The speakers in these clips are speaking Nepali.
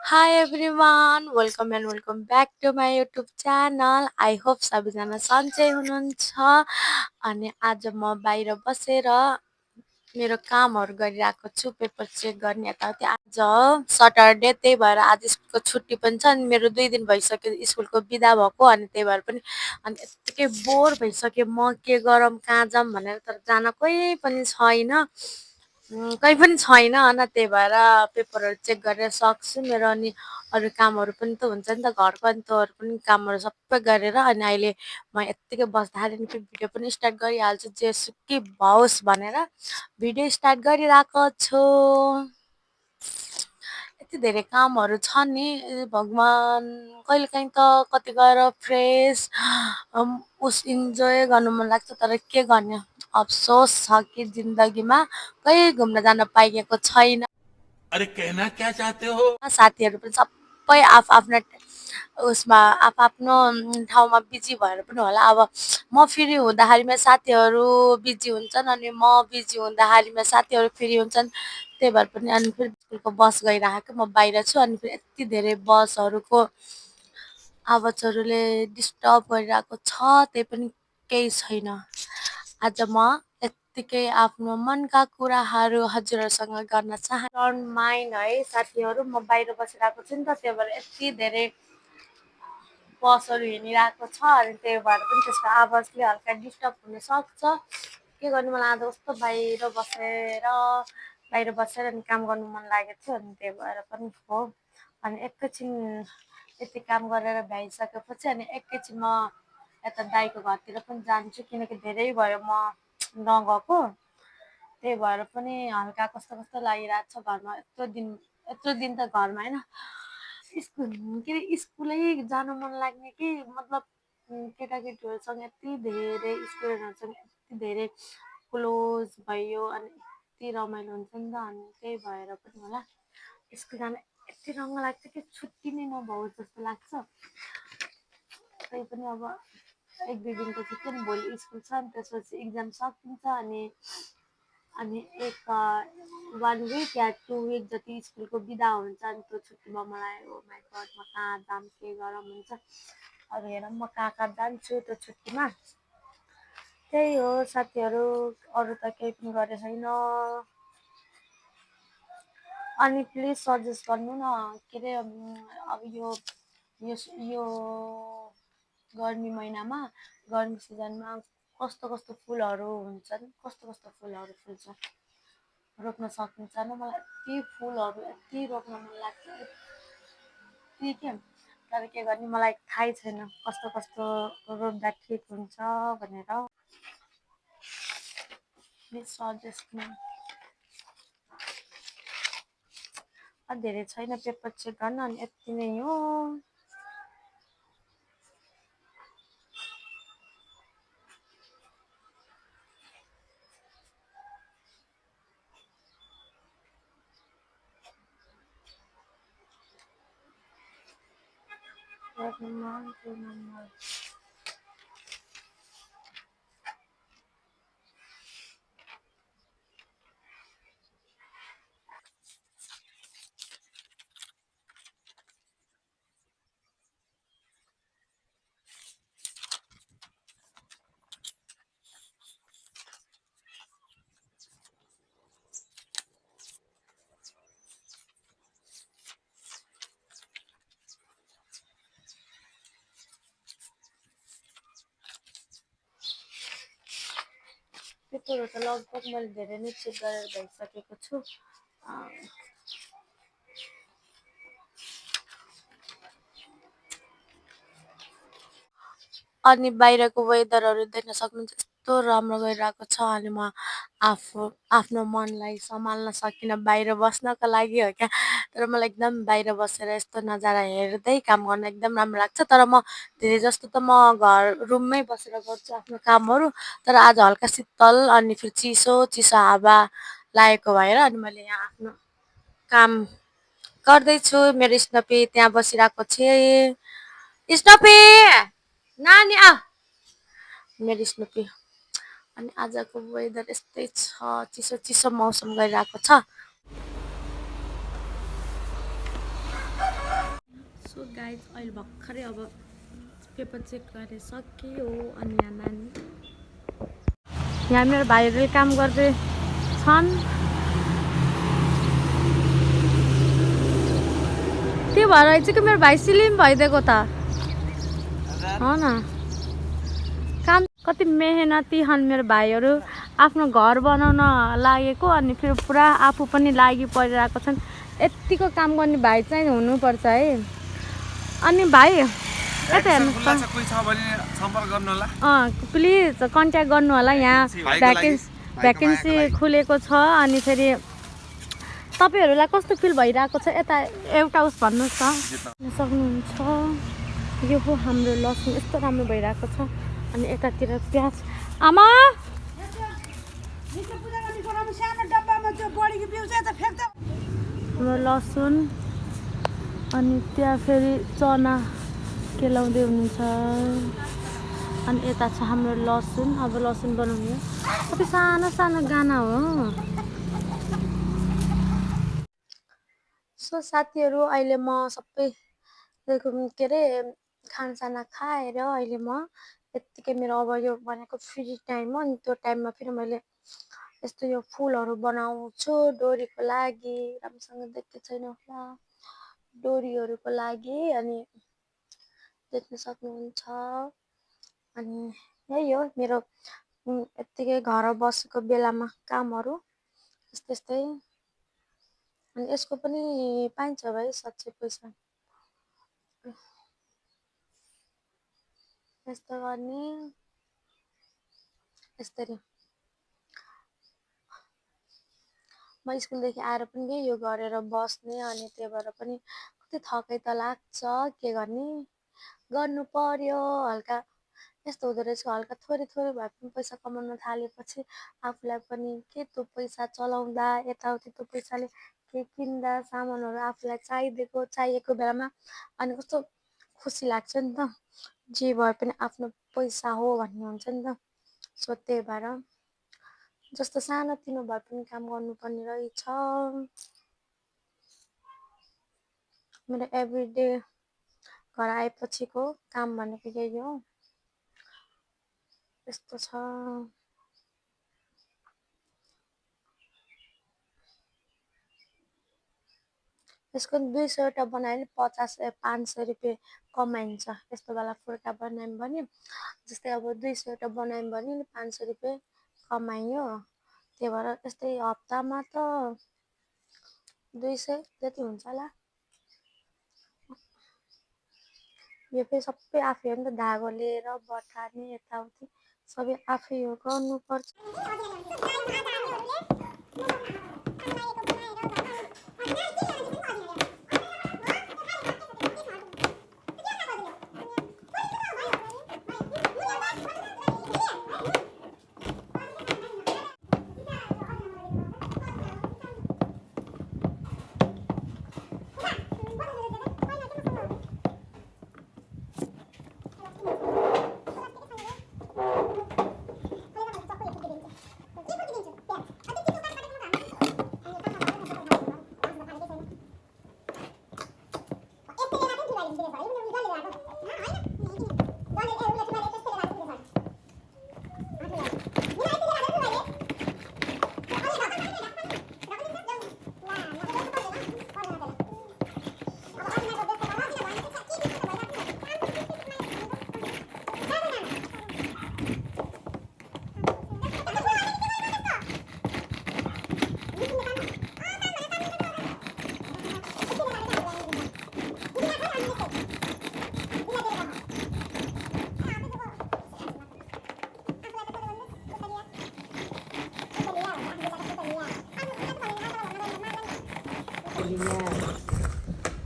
Hi everyone, welcome back to my YouTube channel. I hope सबैजना सन्चै हुनुहुन्छ अनि आज म बाहिर बसेर मेरो कामहरू गरिरहेको छु पेपर चेक गर्ने यताउति आज सटरडे त्यही भएर आज स्कुलको छुट्टी पनि छ अनि मेरो 2 दिन भइसक्यो स्कुलको बिदा भएको अनि त्यही भएर पनि अनि यत्तिकै बोर भइसक्यो म के गरौँ कहाँ जाऊँ भनेर तर जान कोही पनि छैन कहीँ पनि छैन अनि त्यही भएर पेपरहरू चेक गरेर सक्छु मेरो अनि अरू कामहरू पनि त हुन्छ नि त घरको अनि त्यो अरू पनि कामहरू सबै गरेर अनि अहिले म यत्तिकै बस्दाखेरि नि फेरि भिडियो पनि स्टार्ट गरिहाल्छु जेसुकै होस् भनेर भिडियो स्टार्ट गरिरहेको छु यति धेरै कामहरू छ नि भगवान् कहिलेकाहीँ त कति गएर फ्रेस उस इन्जोय गर्नु मन लाग्छ तर के गर्ने अफसोस छ कि जिन्दगीमा कहीँ घुम्न जान पाइएको छैन अरे कहना क्या चाहते हो साथीहरू पनि सबै आफ्ना उसमा आफ्नो ठाउँमा बिजी भएर पनि होला अब म फ्री हुँदाखेरिमा साथीहरू बिजी हुन्छन् अनि म बिजी हुँदाखेरिमा साथीहरू फ्री हुन्छन् त्यही भएर पनि अनि फेरि स्कुलको बस गइरहेको म बाहिर छु अनि फेरि यति धेरै बसहरूको आवाजहरूले डिस्टर्ब गरिरहेको छ त्यही पनि केही छैन आज म यत्तिकै आफ्नो मनका कुराहरू हजुरहरूसँग गर्न चाहन्छु डोन्ट माइन्ड है साथीहरू म बाहिर बसिरहेको छु नि त त्यही भएर यति धेरै बसहरू हिँडिरहेको छ अनि त्यही भएर पनि त्यसको आवाजले हल्का डिस्टर्ब हुनसक्छ के गर्नु मलाई आज कस्तो बाहिर बसेर अनि काम गर्नु मन लागेको थियो अनि त्यही भएर पनि हो अनि एकैछिन यति काम गरेर भ्याइसकेपछि अनि एकैछिन म यता दाइको घरतिर पनि जान्छु किनकि धेरै भयो म नगएको त्यही भएर पनि हल्का कस्तो कस्तो लागिरहेको छ घरमा यत्रो दिन त घरमा होइन स्कुल के अरे स्कुलै जानु मन लाग्ने कि मतलब केटाकेटीहरूसँग यति धेरै स्टुडेन्टहरूसँग यति धेरै क्लोज भयो अनि यति रमाइलो हुन्छ नि त अनि त्यही भएर पनि होला स्कुल जान यति रमाइलो लाग्छ कि छुट्टी नै नभओस् जस्तो लाग्छ त्यही पनि अब 1-2 दिनको छुट्टी अनि भोलि स्कुल छ अनि त्यसपछि इक्जाम सकिन्छ अनि अनि 1 विक या 2 विक जति स्कुलको बिदा हुन्छ अनि त्यो छुट्टीमा मलाई ओ माई गड म कहाँ जाऊँ के गरौँ हुन्छ अब हेरौँ म कहाँ कहाँ जान्छु त्यो छुट्टीमा त्यही हो साथीहरू अरू त केही पनि गरेको छैन अनि प्लिज सजेस्ट गर्नु न के अरे अब यो गर्मी महिनामा गर्मी सिजनमा कस्तो कस्तो फुलहरू हुन्छन् कस्तो फुलहरू फुल्छ रोप्न सकिन्छ न मलाई यति फुलहरू यति रोप्न मन लाग्छ यति के तर के गर्ने मलाई थाहै छैन कस्तो रोप्दा ठिक हुन्छ भनेर प्लिज सजेस्ट मी धेरै छैन पेपर चेक गर्न अनि यति नै हो पेपरहरू त लगभग मैले धेरै नै चेक गरेर भइसकेको छु अनि बाहिरको वेदरहरू देख्न सक्नुहुन्छ यस्तो राम्रो गइरहेको छ अनि म आफ्नो मनलाई सम्हाल्न सकिनँ बाहिर बस्नको लागि हो क्या तर मलाई एकदम बाहिर बसेर यस्तो नजारा हेर्दै काम गर्न एकदम राम्रो लाग्छ तर म धेरै जस्तो त म रुममै बसेर गर्छु आफ्नो कामहरू तर आज हल्का शीतल अनि फेरि चिसो हावा लागेको भएर अनि मैले यहाँ आफ्नो काम गर्दैछु मेरो स्नपी त्यहाँ बसिरहेको छ स्नपी नानी मेरो स्नपी अनि आजको वेदर यस्तै छ चिसो मौसम गइरहेको छ सो गाइज अहिले भर्खरै अब पेपर चेक गरेर सक्यो अनि यहाँ नानी यहाँ मेरो भाइहरूले काम गर्दै छन् त्यो भएर चाहिँ मेरो भाइ सिलिम भइदिएको त हो न काम कति मेहनती छन् मेरो भाइहरू आफ्नो घर बनाउन लागेको अनि फेरि पुरा आफू पनि लागि परिरहेको छन् यतिको काम गर्ने भाइ चाहिँ हुनुपर्छ है अनि भाइ यता हेर्नुहोस् प्लिज कन्ट्याक्ट गर्नु होला यहाँ भ्याकेन्सी खुलेको छ अनि फेरि तपाईँहरूलाई कस्तो फिल भइरहेको छ यता एउटा उस भन्नुहोस् न सक्नुहुन्छ यो हो हाम्रो लसुन यस्तो राम्रो भइरहेको छ अनि यतातिर प्याज आमा हाम्रो लसुन अनि त्यहाँ फेरि चना केलाउँदै हुनुहुन्छ अनि यता छ हाम्रो लसुन अब लसुन बनाउने कति सानो सानो गाना हो सो साथीहरू अहिले म सबै के अरे खानासाना खाएर अहिले म यत्तिकै मेरो अब यो भनेको फ्री टाइम हो अनि त्यो टाइममा फेरि मैले यस्तो यो फुलहरू बनाउँछु डोरीको लागि राम्रोसँग देख्दै छैन होला डोरीहरूको लागि अनि देख्न सक्नुहुन्छ अनि यही हो मेरो यत्तिकै घर बसेको बेलामा कामहरू यस्तै अनि यसको पनि पाइन्छ भाइ साँच्चै पैसा यस्तो गर्ने यसरी म स्कुलदेखि आएर पनि यही यो गरेर बस्ने अनि त्यही भएर पनि कति थकाइ त लाग्छ के गर्ने गर्नु पर्यो हल्का यस्तो हुँदो रहेछ हल्का थोरै थोरै भए पनि पैसा कमाउन थालेपछि आफूलाई पनि के त्यो पैसा चलाउँदा यताउति त्यो पैसाले के किन्दा सामानहरू आफूलाई चाहिएको बेलामा अनि कस्तो खुसी लाग्छ नि त जे भए पनि आफ्नो पैसा हो भन्ने हुन्छ नि त सो त्यही भएर जस्तो सानोतिनो भए पनि काम गर्नुपर्ने रहेछ मेरो एभ्रिडे घर आएपछिको काम भनेको यही हो यस्तो छ यसको 200 वटा बनायो भने 500 रुपियाँ कमाइन्छ यस्तो वाला फुर्का बनायौँ भने जस्तै अब 200 वटा बनायौँ भने 500 रुपियाँ कमाइयो त्यही भएर यस्तै हप्तामा त 200 जति हुन्छ होला यो फेरि सबै आफै हो नि त धागो लिएर बटार्ने यताउति सबै आफै हो गर्नुपर्छ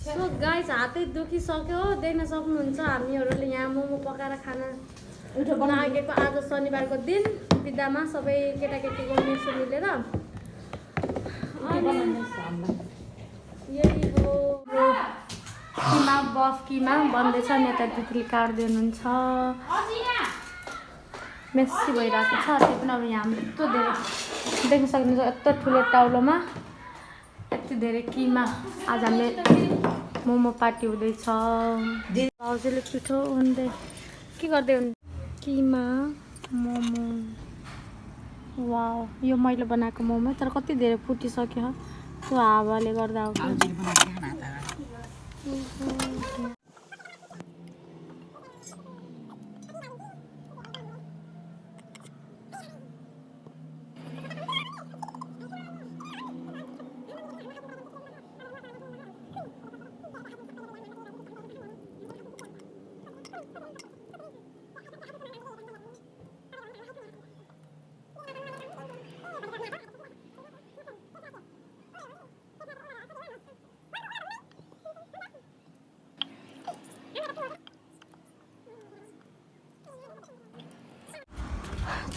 सो गाइस हातै दुखिसक्यो देख्न सक्नुहुन्छ हामीहरूले यहाँ मोमो पकाएर खाना लागेको आज शनिबारको दिन बिदामा सबै केटाकेटीको मिसो मिलेर यही हो किमा बफ किमा बन्दैछ नेता दिदीले काट्दै हुनुहुन्छ मेसी भइरहेको छ त्यो पनि अब यहाँ यत्रो धेरै देख्न सक्नुहुन्छ यत्रो ठुलो टाउलोमा यति धेरै किमा आज हामीले मोमो पार्टी हुँदैछ भाउजूले पिठो हुँदै के गर्दै हुन् किमा मोमो वाउ यो मैले बनाएको मोमो तर कति धेरै फुटिसक्यो त्यो हावाले गर्दा हो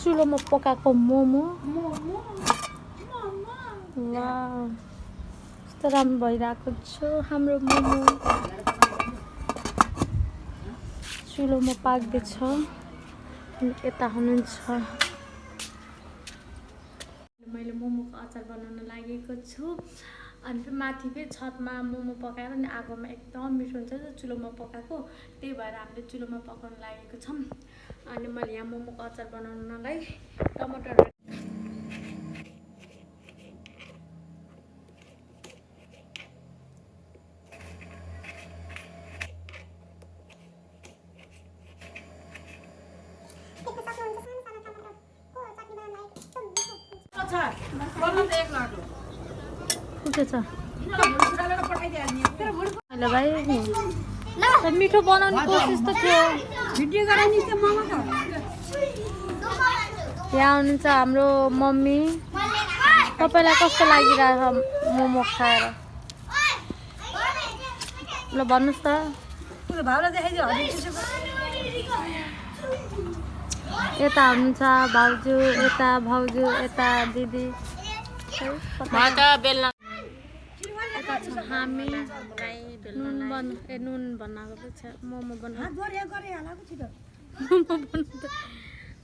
चुलोमा पकाएको मोमो वाउ कस्तो राम्रो भइरहेको छ हाम्रो मोमो चुलोमा पाक्दैछ यता हुनुहुन्छ मैले मोमोको अचार बनाउन लागेको छु अनि फेरि माथि फेरि छतमा मोमो पकाएर अनि आगोमा एकदम मिठो हुन्छ चुलोमा पकाएको त्यही भएर हामीले चुलोमा पकाउन लागेको छौँ अनि मैले यहाँ मोमोको अचार बनाउनलाई टमाटर हेलो भाइ मिठो बनाउने कोसिस त थियो यहाँ हुनुहुन्छ हाम्रो मम्मी तपाईँलाई कस्तो लागिरहेछ मोमो खाएर ल भन्नुहोस् त यता हुनुहुन्छ भाउजू यता भाउजू यता दिदी हामी नुन बनाएको छ मोमो बनाएको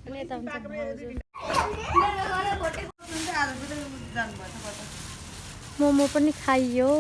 अनि यता हुन्छ भाउजू मोमो पनि खाइयो